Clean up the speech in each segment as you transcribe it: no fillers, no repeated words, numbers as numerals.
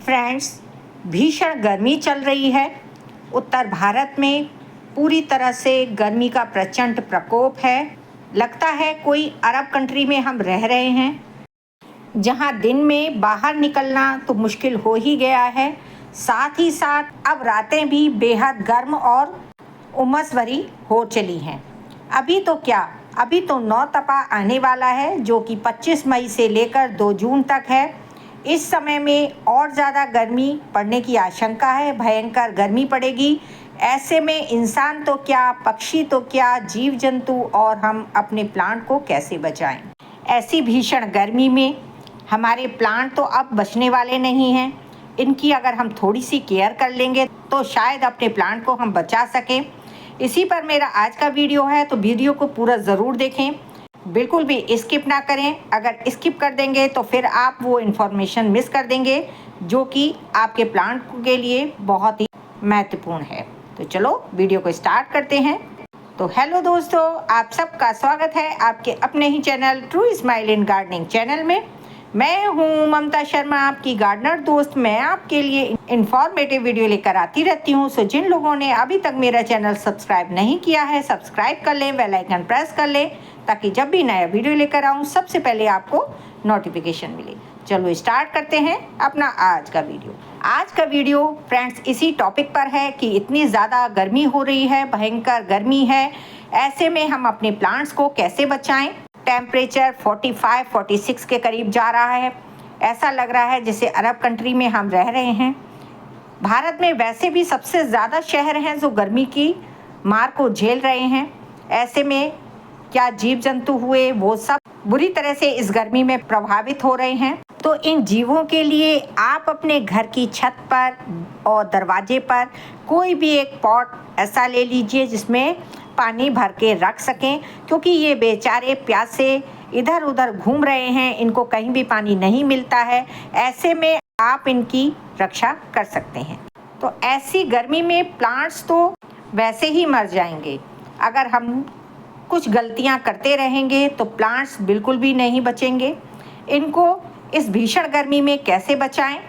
Friends, भीषण गर्मी चल रही है। उत्तर भारत में पूरी तरह से गर्मी का प्रचंड प्रकोप है। लगता है कोई अरब कंट्री में हम रह रहे हैं, जहां दिन में बाहर निकलना तो मुश्किल हो ही गया है। साथ ही साथ अब रातें भी बेहद गर्म और उमस भरी हो चली हैं। अभी तो नौतपा आने वाला है, जो कि 25 मई से लेकर 2 जून तक है। इस समय में और ज़्यादा गर्मी पड़ने की आशंका है, भयंकर गर्मी पड़ेगी। ऐसे में इंसान तो क्या, पक्षी तो क्या, जीव जंतु और हम अपने प्लांट को कैसे बचाएं। ऐसी भीषण गर्मी में हमारे प्लांट तो अब बचने वाले नहीं हैं। इनकी अगर हम थोड़ी सी केयर कर लेंगे तो शायद अपने प्लांट को हम बचा सकें। इसी पर मेरा आज का वीडियो है, तो वीडियो को पूरा ज़रूर देखें, बिल्कुल भी स्किप ना करें। अगर स्किप कर देंगे तो फिर आप वो इन्फॉर्मेशन मिस कर देंगे जो कि आपके प्लांट के लिए बहुत ही महत्वपूर्ण है। तो चलो वीडियो को स्टार्ट करते हैं। तो हेलो दोस्तों, आप सबका स्वागत है आपके अपने ही channel true smile in gardening channel में। मैं हूं ममता शर्मा, आपकी गार्डनर दोस्त। मैं आपके लिए इंफॉर्मेटिव वीडियो लेकर आती रहती हूं। सो जिन लोगों ने अभी तक मेरा चैनल सब्सक्राइब नहीं किया है, सब्सक्राइब कर लें, बेल आइकन प्रेस कर लें, ताकि जब भी नया वीडियो लेकर आऊं सबसे पहले आपको नोटिफिकेशन मिले। चलो स्टार्ट करते हैं अपना आज का वीडियो। आज का वीडियो फ्रेंड्स इसी टॉपिक पर है कि इतनी ज़्यादा गर्मी हो रही है, भयंकर गर्मी है। ऐसे में हम अपने प्लांट्स को कैसे बचाएं। टेम्परेचर 45-46 के करीब जा रहा है। ऐसा लग रहा है जैसे अरब कंट्री में हम रह रहे हैं। भारत में वैसे भी सबसे ज़्यादा शहर हैं जो गर्मी की मार को झेल रहे हैं। ऐसे में क्या जीव जंतु हुए, वो सब बुरी तरह से इस गर्मी में प्रभावित हो रहे हैं। तो इन जीवों के लिए आप अपने घर की छत पर और दरवाजे पर कोई भी एक पॉट ऐसा ले लीजिए जिसमें पानी भर के रख सकें, क्योंकि ये बेचारे प्यासे इधर उधर घूम रहे हैं, इनको कहीं भी पानी नहीं मिलता है। ऐसे में आप इनकी रक्षा कर सकते हैं। तो ऐसी गर्मी में प्लांट्स तो वैसे ही मर जाएंगे। अगर हम कुछ गलतियां करते रहेंगे तो प्लांट्स बिल्कुल भी नहीं बचेंगे। इनको इस भीषण गर्मी में कैसे बचाएं?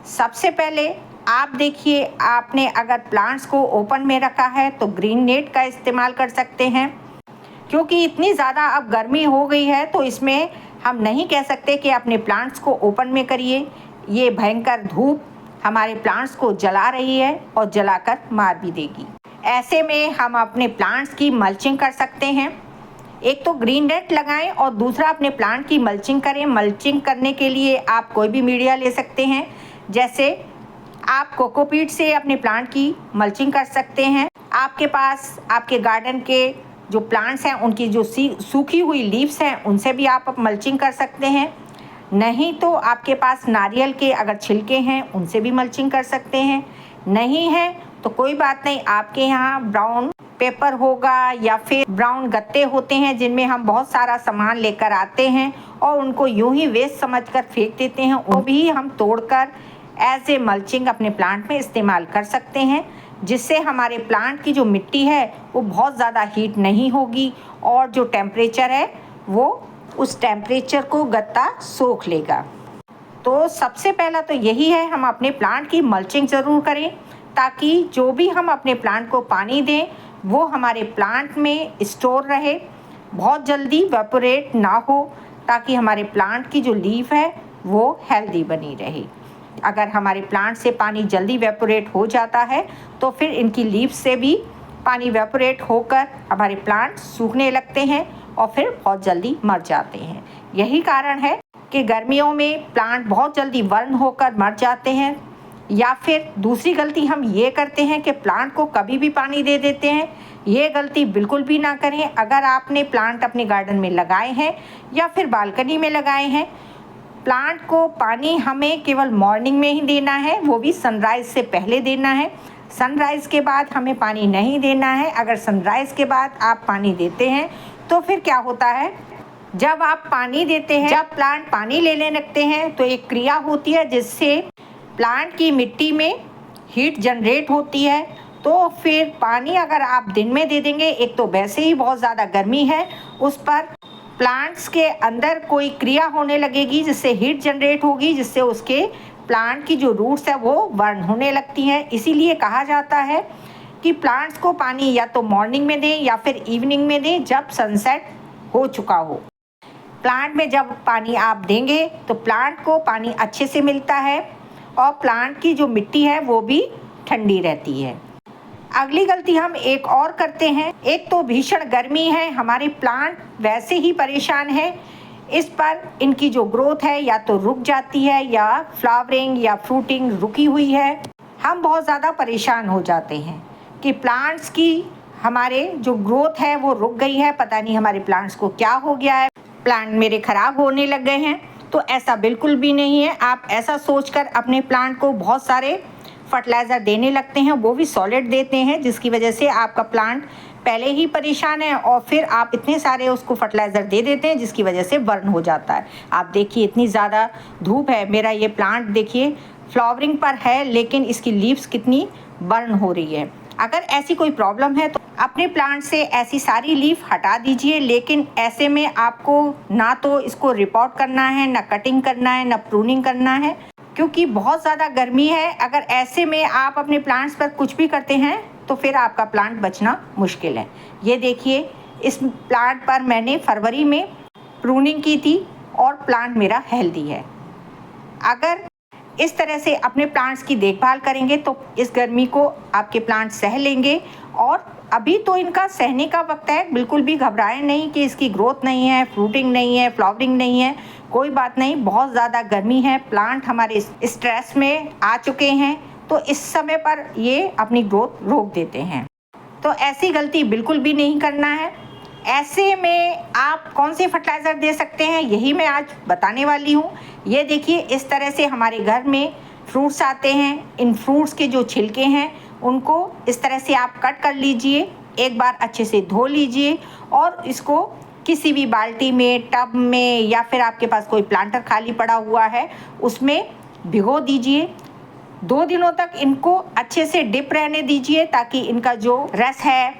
सबसे पहले आप देखिए, आपने अगर प्लांट्स को ओपन में रखा है तो ग्रीन नेट का इस्तेमाल कर सकते हैं, क्योंकि इतनी ज़्यादा अब गर्मी हो गई है। तो इसमें हम नहीं कह सकते कि अपने प्लांट्स को ओपन में करिए। ये भयंकर धूप हमारे प्लांट्स को जला रही है और जलाकर मार भी देगी। ऐसे में हम अपने प्लांट्स की मल्चिंग कर सकते हैं। एक तो ग्रीन नेट लगाएं और दूसरा अपने प्लांट की मल्चिंग करें। मल्चिंग करने के लिए आप कोई भी मीडिया ले सकते हैं, जैसे आप कोकोपीट से अपने प्लांट की मल्चिंग कर सकते हैं। आपके पास आपके गार्डन के जो प्लांट्स हैं उनकी जो सूखी हुई लीव्स हैं उनसे भी आप मल्चिंग कर सकते हैं। नहीं तो आपके पास नारियल के अगर छिलके हैं उनसे भी मल्चिंग कर सकते हैं। नहीं है तो कोई बात नहीं, आपके यहाँ ब्राउन पेपर होगा या फिर ब्राउन गत्ते होते हैं जिनमें हम बहुत सारा सामान लेकर आते हैं और उनको यूं ही वेस्ट समझकर फेंक देते हैं, वो भी हम तोड़कर एज ए मल्चिंग अपने प्लांट में इस्तेमाल कर सकते हैं, जिससे हमारे प्लांट की जो मिट्टी है वो बहुत ज़्यादा हीट नहीं होगी और जो टेम्परेचर है वो उस टेम्परेचर को गत्ता सोख लेगा। तो सबसे पहला तो यही है, हम अपने प्लांट की मल्चिंग ज़रूर करें, ताकि जो भी हम अपने प्लांट को पानी दें वो हमारे प्लांट में स्टोर रहे, बहुत जल्दी वेपोरेट ना हो, ताकि हमारे प्लांट की जो लीफ है वो हेल्दी बनी रहे। अगर हमारे प्लांट से पानी जल्दी वेपोरेट हो जाता है तो फिर इनकी लीफ से भी पानी वेपोरेट होकर हमारे प्लांट सूखने लगते हैं और फिर बहुत जल्दी मर जाते हैं। यही कारण है कि गर्मियों में प्लांट बहुत जल्दी बर्न होकर मर जाते हैं। या फिर दूसरी गलती हम ये करते हैं कि प्लांट को कभी भी पानी दे देते हैं। ये गलती बिल्कुल भी ना करें। अगर आपने प्लांट अपने गार्डन में लगाए हैं या फिर बालकनी में लगाए हैं, प्लांट को पानी हमें केवल मॉर्निंग में ही देना है, वो भी सनराइज़ से पहले देना है। सनराइज़ के बाद हमें पानी नहीं देना है। अगर सनराइज़ के बाद आप पानी देते हैं तो फिर क्या होता है, जब आप पानी देते हैं, जब प्लांट पानी लेने लगते हैं तो एक क्रिया होती है जिससे प्लांट की मिट्टी में हीट जनरेट होती है। तो फिर पानी अगर आप दिन में दे देंगे, एक तो वैसे ही बहुत ज़्यादा गर्मी है, उस पर प्लांट्स के अंदर कोई क्रिया होने लगेगी जिससे हीट जनरेट होगी, जिससे उसके प्लांट की जो रूट्स है वो बर्न होने लगती हैं। इसीलिए कहा जाता है कि प्लांट्स को पानी या तो मॉर्निंग में दें या फिर इवनिंग में दें जब सनसेट हो चुका हो। प्लांट में जब पानी आप देंगे तो प्लांट को पानी अच्छे से मिलता है और प्लांट की जो मिट्टी है वो भी ठंडी रहती है। अगली गलती हम एक और करते हैं। एक तो भीषण गर्मी है, हमारे प्लांट वैसे ही परेशान है, इस पर इनकी जो ग्रोथ है या तो रुक जाती है या फ्लावरिंग या फ्रूटिंग रुकी हुई है। हम बहुत ज़्यादा परेशान हो जाते हैं कि प्लांट्स की हमारे जो ग्रोथ है वो रुक गई है, पता नहीं हमारे प्लांट्स को क्या हो गया है, प्लांट मेरे ख़राब होने लग गए हैं। तो ऐसा बिल्कुल भी नहीं है। आप ऐसा सोचकर अपने प्लांट को बहुत सारे फर्टिलाइज़र देने लगते हैं, वो भी सॉलिड देते हैं, जिसकी वजह से आपका प्लांट पहले ही परेशान है और फिर आप इतने सारे उसको फर्टिलाइज़र दे देते हैं जिसकी वजह से बर्न हो जाता है। आप देखिए इतनी ज़्यादा धूप है, मेरा ये प्लांट देखिए फ्लावरिंग पर है लेकिन इसकी लीव्स कितनी बर्न हो रही है। अगर ऐसी कोई प्रॉब्लम है तो अपने प्लांट से ऐसी सारी लीफ हटा दीजिए, लेकिन ऐसे में आपको ना तो इसको रिपोर्ट करना है, ना कटिंग करना है, ना प्रूनिंग करना है, क्योंकि बहुत ज़्यादा गर्मी है। अगर ऐसे में आप अपने प्लांट्स पर कुछ भी करते हैं तो फिर आपका प्लांट बचना मुश्किल है। ये देखिए इस प्लांट पर मैंने फरवरी में प्रूनिंग की थी और प्लांट मेरा हेल्दी है। अगर इस तरह से अपने प्लांट्स की देखभाल करेंगे तो इस गर्मी को आपके प्लांट सह लेंगे। और अभी तो इनका सहने का वक्त है, बिल्कुल भी घबराएं नहीं कि इसकी ग्रोथ नहीं है, फ्रूटिंग नहीं है, फ्लावरिंग नहीं है, कोई बात नहीं। बहुत ज़्यादा गर्मी है, प्लांट हमारे स्ट्रेस में आ चुके हैं, तो इस समय पर ये अपनी ग्रोथ रोक देते हैं। तो ऐसी गलती बिल्कुल भी नहीं करना है। ऐसे में आप कौन से फर्टिलाइज़र दे सकते हैं यही मैं आज बताने वाली हूँ। ये देखिए इस तरह से हमारे घर में फ्रूट्स आते हैं, इन फ्रूट्स के जो छिलके हैं उनको इस तरह से आप कट कर लीजिए, एक बार अच्छे से धो लीजिए और इसको किसी भी बाल्टी में, टब में या फिर आपके पास कोई प्लांटर खाली पड़ा हुआ है उसमें भिगो दीजिए। 2 दिनों तक इनको अच्छे से डिप रहने दीजिए ताकि इनका जो रस है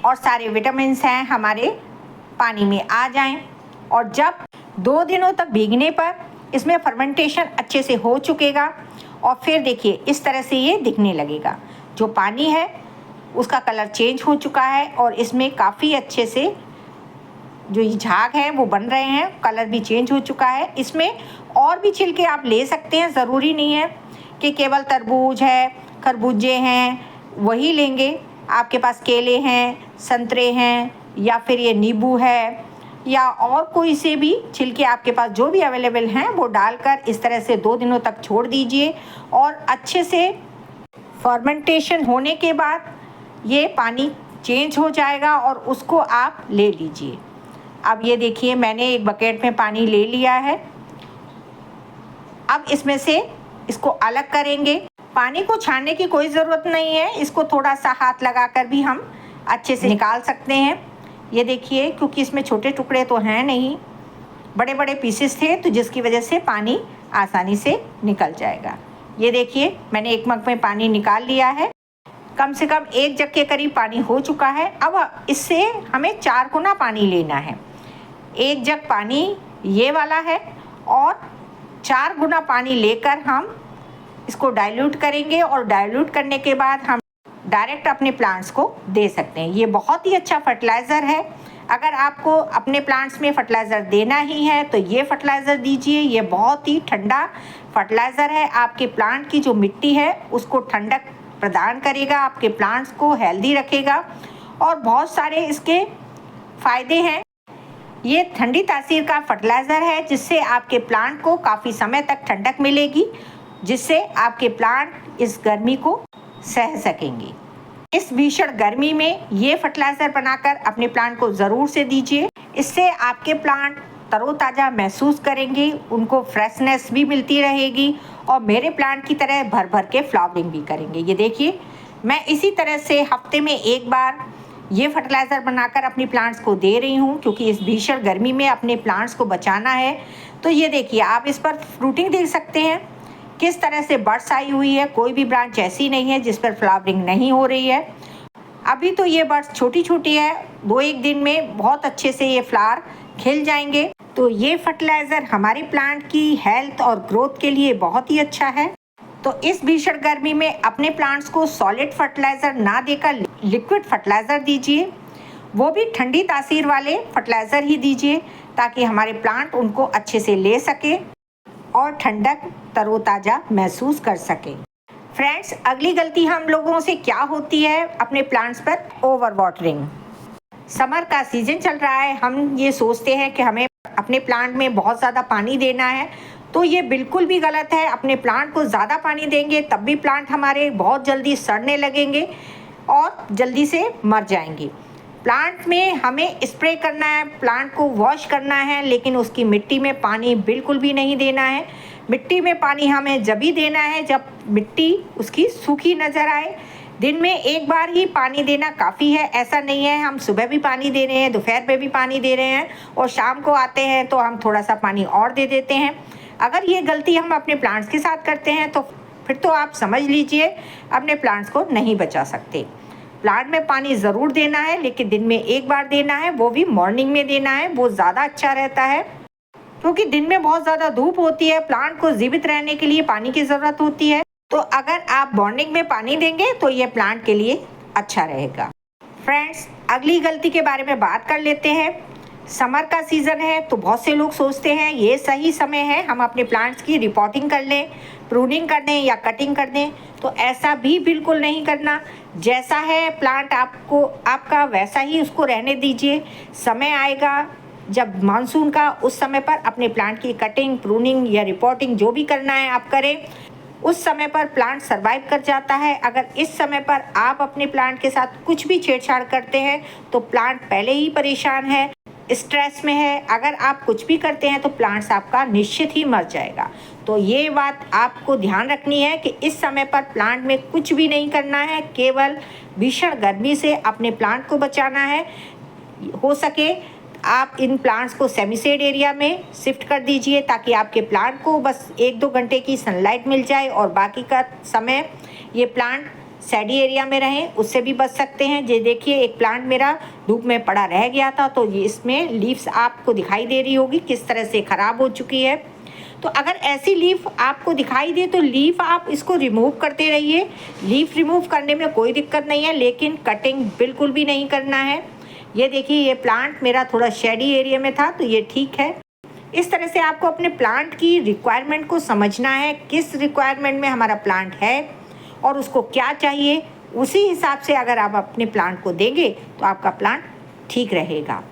और सारे विटामिन्स हैं हमारे पानी में आ जाएं। और जब 2 दिनों तक भीगने पर इसमें फर्मेंटेशन अच्छे से हो चुकेगा और फिर देखिए इस तरह से ये दिखने लगेगा। जो पानी है उसका कलर चेंज हो चुका है और इसमें काफ़ी अच्छे से जो ये झाग हैं वो बन रहे हैं, कलर भी चेंज हो चुका है। इसमें और भी छिलके आप ले सकते हैं, ज़रूरी नहीं है कि केवल तरबूज है, खरबूजे हैं वही लेंगे। आपके पास केले हैं, संतरे हैं या फिर ये नींबू है या और कोई से भी छिलके आपके पास जो भी अवेलेबल हैं वो डालकर इस तरह से 2 दिनों तक छोड़ दीजिए और अच्छे से फर्मेंटेशन होने के बाद ये पानी चेंज हो जाएगा और उसको आप ले लीजिए। अब ये देखिए मैंने एक बकेट में पानी ले लिया है। अब इसमें से इसको अलग करेंगे। पानी को छानने की कोई ज़रूरत नहीं है, इसको थोड़ा सा हाथ लगाकर भी हम अच्छे से निकाल सकते हैं। ये देखिए क्योंकि इसमें छोटे टुकड़े तो हैं नहीं, बड़े बड़े पीसेस थे तो जिसकी वजह से पानी आसानी से निकल जाएगा। ये देखिए मैंने एक मग में पानी निकाल लिया है, कम से कम 1 जग के करीब पानी हो चुका है। अब इससे हमें 4 गुना पानी लेना है। 1 जग पानी ये वाला है और 4 गुना पानी लेकर हम इसको डाइल्यूट करेंगे और डाइल्यूट करने के बाद हम डायरेक्ट अपने प्लांट्स को दे सकते हैं। ये बहुत ही अच्छा फर्टिलाइज़र है। अगर आपको अपने प्लांट्स में फर्टिलाइज़र देना ही है तो ये फर्टिलाइज़र दीजिए। ये बहुत ही ठंडा फर्टिलाइज़र है, आपके प्लांट की जो मिट्टी है उसको ठंडक प्रदान करेगा, आपके प्लांट्स को हेल्दी रखेगा और बहुत सारे इसके फ़ायदे हैं। ये ठंडी तासीर का फर्टिलाइज़र है जिससे आपके प्लांट को काफ़ी समय तक ठंडक मिलेगी, जिससे आपके प्लांट इस गर्मी को सह सकेंगे। इस भीषण गर्मी में ये फर्टिलाइज़र बनाकर अपने प्लांट को ज़रूर से दीजिए। इससे आपके प्लांट तरोताज़ा महसूस करेंगे, उनको फ्रेशनेस भी मिलती रहेगी और मेरे प्लांट की तरह भर भर के फ्लावरिंग भी करेंगे। ये देखिए मैं इसी तरह से हफ्ते में 1 बार ये फर्टिलाइज़र बनाकर अपने प्लांट्स को दे रही हूँ, क्योंकि इस भीषण गर्मी में अपने प्लांट्स को बचाना है। तो ये देखिए आप इस पर फ्रूटिंग देख सकते हैं किस तरह से बड्स आई हुई है। कोई भी ब्रांच ऐसी नहीं है जिस पर फ्लावरिंग नहीं हो रही है। अभी तो ये बड्स छोटी छोटी है, 2-1 दिन में बहुत अच्छे से ये फ्लावर खिल जाएंगे। तो ये फर्टिलाइज़र हमारे प्लांट की हेल्थ और ग्रोथ के लिए बहुत ही अच्छा है। तो इस भीषण गर्मी में अपने प्लांट्स को सॉलिड फर्टिलाइज़र ना देकर लिक्विड फर्टिलाइज़र दीजिए, वो भी ठंडी तासीर वाले फर्टिलाइज़र ही दीजिए ताकि हमारे प्लांट उनको अच्छे से ले सके और ठंडक तरोताज़ा महसूस कर सके। फ्रेंड्स, अगली गलती हम लोगों से क्या होती है अपने प्लांट्स पर? Over watering. समर का सीज़न चल रहा है, हम ये सोचते हैं कि हमें अपने प्लांट में बहुत ज़्यादा पानी देना है, तो ये बिल्कुल भी गलत है। अपने प्लांट को ज़्यादा पानी देंगे तब भी प्लांट हमारे बहुत जल्दी सड़ने लगेंगे और जल्दी से मर जाएंगे। प्लांट में हमें स्प्रे करना है, प्लांट को वॉश करना है, लेकिन उसकी मिट्टी में पानी बिल्कुल भी नहीं देना है। मिट्टी में पानी हमें जब ही देना है जब मिट्टी उसकी सूखी नज़र आए। दिन में एक बार ही पानी देना काफ़ी है, ऐसा नहीं है हम सुबह भी पानी दे रहे हैं, दोपहर में भी पानी दे रहे हैं और शाम को आते हैं तो हम थोड़ा सा पानी और दे देते हैं। अगर ये गलती हम अपने प्लांट्स के साथ करते हैं तो फिर तो आप समझ लीजिए अपने प्लांट्स को नहीं बचा सकते। प्लांट में पानी ज़रूर देना है, लेकिन दिन में एक बार देना है, वो भी मॉर्निंग में देना है, वो ज़्यादा अच्छा रहता है क्योंकि दिन में बहुत ज़्यादा धूप होती है, प्लांट को जीवित रहने के लिए पानी की ज़रूरत होती है। तो अगर आप मॉर्निंग में पानी देंगे तो ये प्लांट के लिए अच्छा रहेगा। फ्रेंड्स, अगली गलती के बारे में बात कर लेते हैं। समर का सीज़न है तो बहुत से लोग सोचते हैं ये सही समय है हम अपने प्लांट्स की रिपोर्टिंग कर लें, प्रूनिंग कर दें या कटिंग कर दें। तो ऐसा भी बिल्कुल नहीं करना। जैसा है प्लांट आपका वैसा ही उसको रहने दीजिए। समय आएगा जब मानसून का, उस समय पर अपने प्लांट की कटिंग, प्रूनिंग या रिपोर्टिंग जो भी करना है आप करें। उस समय पर प्लांट सरवाइव कर जाता है। अगर इस समय पर आप अपने प्लांट के साथ कुछ भी छेड़छाड़ करते हैं तो प्लांट पहले ही परेशान है, स्ट्रेस में है। अगर आप कुछ भी करते हैं तो प्लांट्स आपका निश्चित ही मर जाएगा। तो ये बात आपको ध्यान रखनी है कि इस समय पर प्लांट में कुछ भी नहीं करना है, केवल भीषण गर्मी से अपने प्लांट को बचाना है। हो सके आप इन प्लांट्स को सेमी शेड एरिया में शिफ्ट कर दीजिए ताकि आपके प्लांट को बस 1-2 घंटे की सनलाइट मिल जाए और बाकी का समय ये प्लांट शैडी एरिया में रहें, उससे भी बच सकते हैं। ये देखिए, एक प्लांट मेरा धूप में पड़ा रह गया था, तो ये इसमें लीव्स आपको दिखाई दे रही होगी किस तरह से ख़राब हो चुकी है। तो अगर ऐसी लीफ आपको दिखाई दे तो लीफ आप इसको रिमूव करते रहिए। लीफ रिमूव करने में कोई दिक्कत नहीं है, लेकिन कटिंग बिल्कुल भी नहीं करना है। ये देखिए, ये प्लांट मेरा थोड़ा शैडी एरिया में था तो ये ठीक है। इस तरह से आपको अपने प्लांट की रिक्वायरमेंट को समझना है, किस रिक्वायरमेंट में हमारा प्लांट है और उसको क्या चाहिए। उसी हिसाब से अगर आप अपने प्लांट को देंगे तो आपका प्लांट ठीक रहेगा।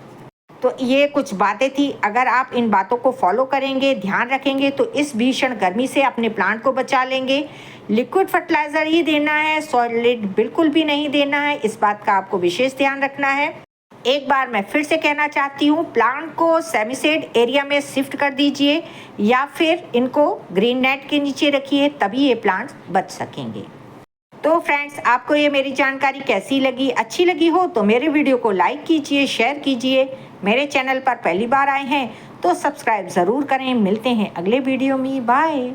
तो ये कुछ बातें थी, अगर आप इन बातों को फॉलो करेंगे, ध्यान रखेंगे तो इस भीषण गर्मी से अपने प्लांट को बचा लेंगे। लिक्विड फर्टिलाइज़र ही देना है, सॉलिड बिल्कुल भी नहीं देना है, इस बात का आपको विशेष ध्यान रखना है। एक बार मैं फिर से कहना चाहती हूँ, प्लांट को सेमी शेड एरिया में शिफ्ट कर दीजिए या फिर इनको ग्रीन नेट के नीचे रखिए, तभी ये प्लांट्स बच सकेंगे। तो फ्रेंड्स, आपको ये मेरी जानकारी कैसी लगी? अच्छी लगी हो तो मेरे वीडियो को लाइक कीजिए, शेयर कीजिए। मेरे चैनल पर पहली बार आए हैं तो सब्सक्राइब ज़रूर करें। मिलते हैं अगले वीडियो में। बाय।